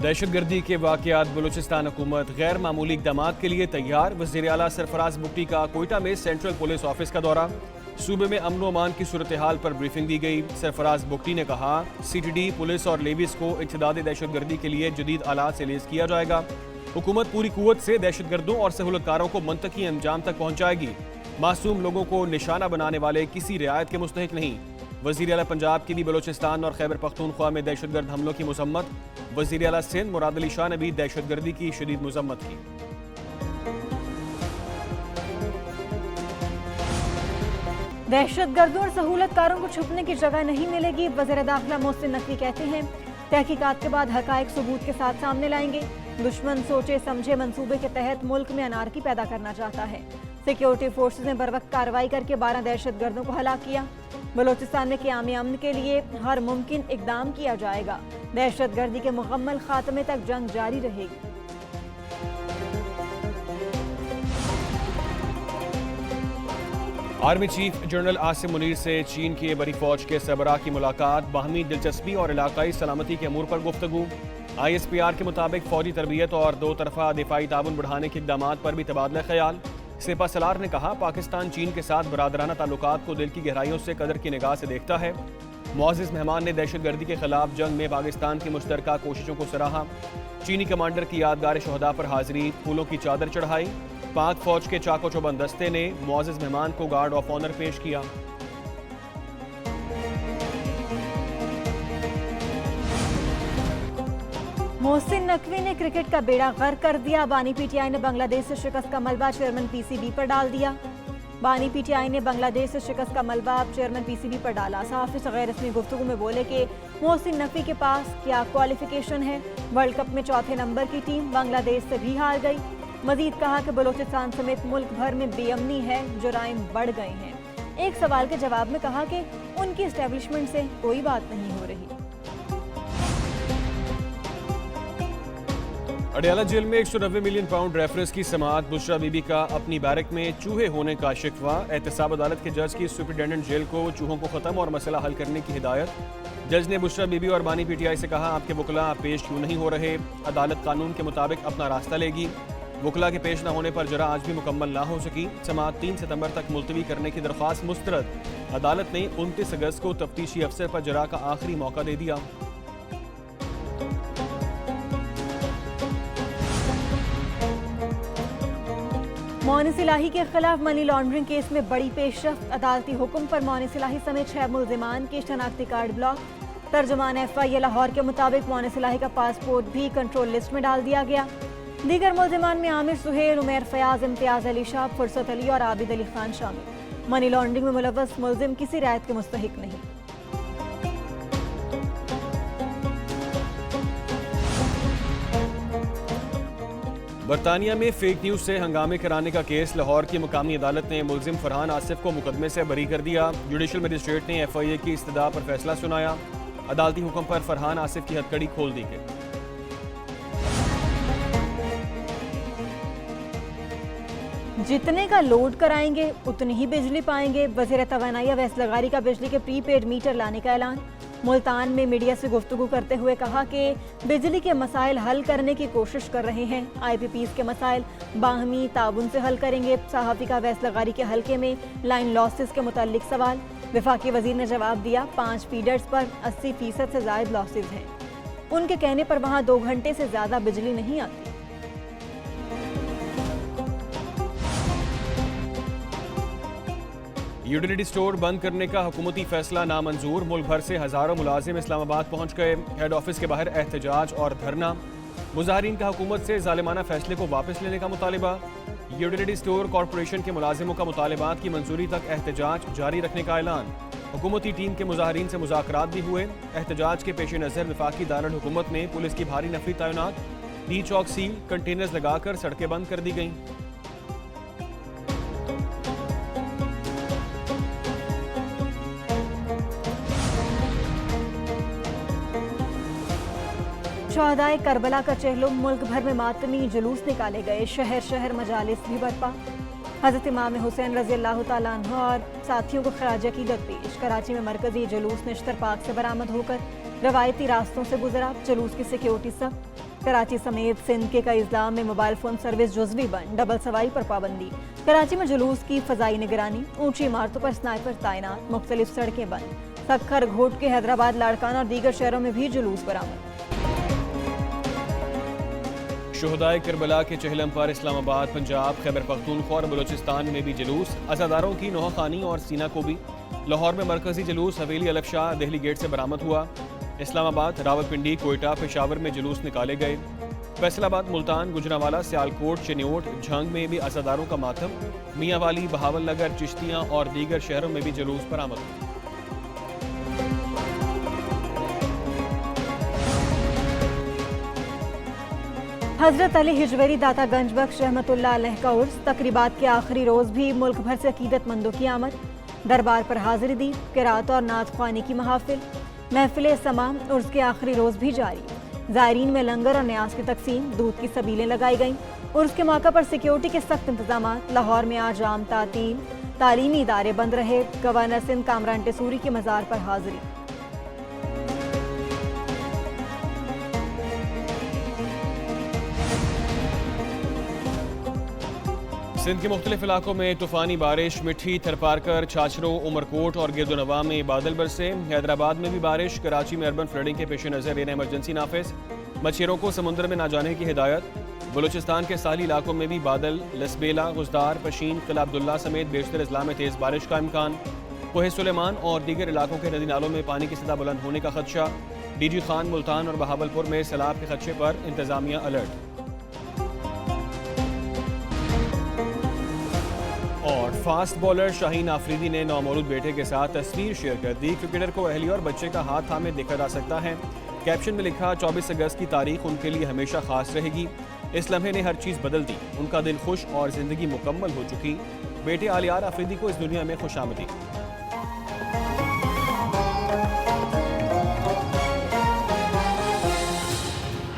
दहशतगर्दी के वाकयात बलूचिस्तान हुकूमत गैर मामूली इकदाम के लिए तैयार। वज़ीर आला सरफराज बुगटी का कोयटा में सेंट्रल पुलिस ऑफिस का दौरा। सूबे में अमन व अमान की सूरत हाल पर ब्रीफिंग दी गई। सरफराज बुगटी ने कहा CTD पुलिस और लेविस को इंसदाद दहशतगर्दी के लिए जदीद आलात से लेस किया जाएगा। हुकूमत पूरी कुव्वत से दहशतगर्दों और सहूलतकारों को मंतकी अंजाम तक पहुँचाएगी। मासूम लोगों को निशाना बनाने वाले किसी रियायत के मुस्तहिक नहीं। वज़ीर आला पंजाब की भी बलूचिस्तान और खैबर पख्तूनख्वा में दहशतगर्द हमलों की मजम्मत। वज़ीर आला सिंध मुराद अली शाह ने भी दहशतगर्दी की शदीद मजम्मत की। दहशतगर्दों और सहूलतकारों को छुपने की जगह नहीं मिलेगी। वज़ीर दाखिला मोहसिन नकवी कहते हैं तहकीकात के बाद हकायक सबूत के साथ सामने लाएंगे। दुश्मन सोचे समझे मंसूबे के तहत मुल्क में अनारकी पैदा करना चाहता है। सिक्योरिटी फोर्सेज ने बरवक्त कार्रवाई करके 12 दहशतगर्दों को हलाक किया। बलूचिस्तान में क़याम अमन के लिए हर मुमकिन इकदाम किया जाएगा। दहशतगर्दी के मुकम्मल खात्मे तक जंग जारी रहेगी। Army chief general Asim Munir से चीन की बड़ी फौज के सरबराह की मुलाकात। बाहमी दिलचस्पी और इलाकाई सलामती के अमूर पर गुफ्तगू। ISPR के मुताबिक फौजी तरबियत और दो तरफा दिफाई ताउन बढ़ाने के इक़दाम पर भी तबादला ख्याल। सेपा सलार ने कहा पाकिस्तान चीन के साथ बरादराना ताल्लुकात को दिल की गहराइयों से कदर की निगाह से देखता है। मुअज़्ज़िज़ मेहमान ने दहशतगर्दी के खिलाफ जंग में पाकिस्तान की मुश्तरका कोशिशों को सराहा। चीनी कमांडर की यादगार शहदा पर हाजिरी, फूलों की चादर चढ़ाई। पाक फौज के चाको चौबंद दस्ते ने मुअज़्ज़िज़ मेहमान को गार्ड ऑफ ऑनर पेश किया। मोहसिन नकवी ने क्रिकेट का बेड़ा गर्क कर दिया। बानी PTI ने बांग्लादेश से शिकस्त का मलबा चेयरमैन PCB पर डाल दिया। बानी PTI ने बांग्लादेश से शिकस्त का मलबा चेयरमैन PCB पर डाला। सहाफ़ी से गैर रस्मी गुफ्तगू में बोले कि मोहसिन नकवी के पास क्या क्वालिफिकेशन है। वर्ल्ड कप में चौथे नंबर की टीम बांग्लादेश से भी हार गई। मजीद कहा कि बलूचिस्तान समेत मुल्क भर में बेअमनी है, जुराइम बढ़ गए हैं। एक सवाल के जवाब में कहा कि उनकी एस्टेब्लिशमेंट से कोई बात नहीं हो रही। अडयाला जेल में 190 मिलियन पाउंड रेफरेंस की समाअत। बुशरा बीबी का अपनी बैरक में चूहे होने का शिकवा। एहतसाब अदालत के जज की सुपरिटेंडेंट जेल को चूहों को खत्म और मसला हल करने की हिदायत। जज ने बुशरा बीबी और बानी PTI से कहा आपके वकला पेश क्यों नहीं हो रहे। अदालत कानून के मुताबिक अपना रास्ता लेगी। वकला के पेश न होने पर जरा आज भी मुकम्मल ना हो सकी। समाअत 3 सितंबर तक मुलतवी करने की दरख्वास्त मुस्तरद। अदालत ने 29 अगस्त को तफ्तीशी अफसर पर जरा का आखिरी मौका दे दिया। मोनिस इलाही के खिलाफ मनी लॉन्ड्रिंग केस में बड़ी पेशरफ्त। अदालती हुक्म पर मोनिस इलाही समेत 6 मुल्जिमान के शनाख्ती कार्ड ब्लॉक। तर्जुमान FI लाहौर के मुताबिक मोनिस इलाही का पासपोर्ट भी कंट्रोल लिस्ट में डाल दिया गया। दीगर मुल्जिमान में आमिर सुहेल, उमर फयाज, इम्तियाज अली शाह, फुरसत अली और आबिद अली खान शामिल। मनी लॉन्ड्रिंग में मुलव्वस मुल्जिम किसी रियायत के मुस्तहिक नहीं। बरतानिया में फेक न्यूज से हंगामे कराने का केस। लाहौर की मुकामी अदालत ने मुल्जिम फरहान आसिफ को मुकदमे से बरी कर दिया। जुडिशल मजिस्ट्रेट ने FIA की इस्तदा पर फैसला सुनाया। अदालती हुक्म पर फरहान आसिफ की हथकड़ी खोल दी गई। जितने का लोड कराएंगे उतनी ही बिजली पाएंगे। वज़ीर तवानाई अवैस लगारी का बिजली के प्रीपेड मीटर लाने का ऐलान। मुल्तान में मीडिया से गुफ्तगू करते हुए कहा कि बिजली के मसाइल हल करने की कोशिश कर रहे हैं। IPPs के मसाइल बाहमी ताउन से हल करेंगे। सहाफ़ी का अवैस लगारी के हल्के में लाइन लॉसेस के मुताल्लिक सवाल। वफाकी वजीर ने जवाब दिया 5 फीडर्स पर 80% से ज़ायद लॉसेस हैं। उनके कहने पर वहाँ 2 घंटे से ज़्यादा बिजली नहीं आती। यूटिलिटी स्टोर बंद करने का हुकूमती फैसला नामंजूर। मुल्क भर से हजारों मुलाजिम इस्लामाबाद पहुंच गए। हेड ऑफिस के बाहर एहतजाज और धरना। मुजाहिरीन का हुकूमत से जालिमाना फैसले को वापस लेने का मुतालिबा। यूटिलिटी स्टोर कॉरपोरेशन के मुलाजिमों का मुतालिबात की मंजूरी तक एहतजाज जारी रखने का ऐलान। हुकूमती टीम के मुजाहिरीन से मुज़ाकरात भी हुए। एहतजाज के पेश नज़र वफाकी दारुल हुकूमत में पुलिस की भारी नफरी तैनात। डी चौक सील, कंटेनर्स लगाकर सड़कें बंद कर दी गईं। शहदाए करबला का चहलुम। मुल्क भर में मातमी जुलूस निकाले गए। शहर शहर मजालिस भी बरपा। हज़रत इमाम हुसैन रज़ी अल्लाह तआला अन्हु और साथियों को खराज अक़ीदत पेश। कराची में मरकजी जुलूस निश्तर पाक से बरामद होकर रवायती रास्तों से गुजरा। जुलूस की सिक्योरिटी सब। कराची समेत सिंध के कई अजला में मोबाइल फोन सर्विस जुज़वी बंद, डबल सवारी पर पाबंदी। कराची में जुलूस की फजाई निगरानी, ऊंची इमारतों पर स्नाइपर तैनात, मुख्तलिफ सड़कें बंद। सक्खर, घोट के हैदराबाद, लाड़काना और दीगर शहरों में भी जुलूस बरामद। शुहदाए करबला के चहलम पर इस्लामाबाद, पंजाब, खैबर पख्तूनख्वा और बलूचिस्तान में भी जुलूस, अज़ादारों की नोहाखानी और सीना को भी। लाहौर में मरकजी जुलूस हवेली अलग शाह दिल्ली गेट से बरामद हुआ। इस्लामाबाद, रावलपिंडी, कोयटा, पेशावर में जुलूस निकाले गए। फैसलाबाद, मुल्तान, गुजरांवाला, सियालकोट, चिन्योट, झंग में भी अज़ादारों का मातम। मियांवाली, बहावल नगर, चिश्तियाँ और दीगर शहरों में भी जुलूस बरामद हुए। हजरत अली हिजवेरी दाता गंज बख्श रहमतुल्लाह अलैह का उर्स, तकरीबात के आखिरी रोज़ भी मुल्क भर से अकीदतमंदों की आमद। दरबार पर हाजिरी दी, किरात और नात ख्वानी की महफिल। महफिल समाम उर्स के आखिरी रोज़ भी जारी। ज़ायरीन में लंगर और न्याज की तकसीम, दूध की सबीलें लगाई गईं। उर्स के मौका पर सिक्योरिटी के सख्त इंतजाम। लाहौर में आज आम तातील, तालीमी इदारे बंद रहे। गवर्नर सिंध कामरान टेसूरी के मज़ार पर हाजिरी। सिंध के मुख्तलिफ इलाकों में तूफ़ानी बारिश, मिठी, थरपारकर, छाछरों, उमरकोट और गिरदोनवा में बादल बरसे। हैदराबाद में भी बारिश। कराची में अर्बन फ्लडिंग के पेश नज़र रेन एमरजेंसी नाफिज। मच्छरों को समुद्र में ना जाने की हिदायत। बलूचिस्तान के साहली इलाकों में भी बादल। लसबेला, गुजदार, पशीन, किला अब्दुल्ला समेत बेशतर अजला में तेज़ बारिश का इम्कान। कोहे सुलेमान और दीगर इलाकों के नदी नालों में पानी की सतह बुलंद होने का खदशा। डीजी खान, मुल्तान और बहावलपुर में सैलाब के खदशे पर इंतजामिया अलर्ट। और फास्ट बॉलर शाहीन आफरीदी ने नौमौलूद बेटे के साथ तस्वीर शेयर कर दी। क्रिकेटर को अहलिया और बच्चे का हाथ थामे देखा जा सकता है। कैप्शन में लिखा, 24 अगस्त की तारीख उनके लिए हमेशा खास रहेगी। इस लम्हे ने हर चीज़ बदल दी। उनका दिन खुश और ज़िंदगी मुकम्मल हो चुकी। बेटे आलियार आफरीदी को इस दुनिया में खुशामदी।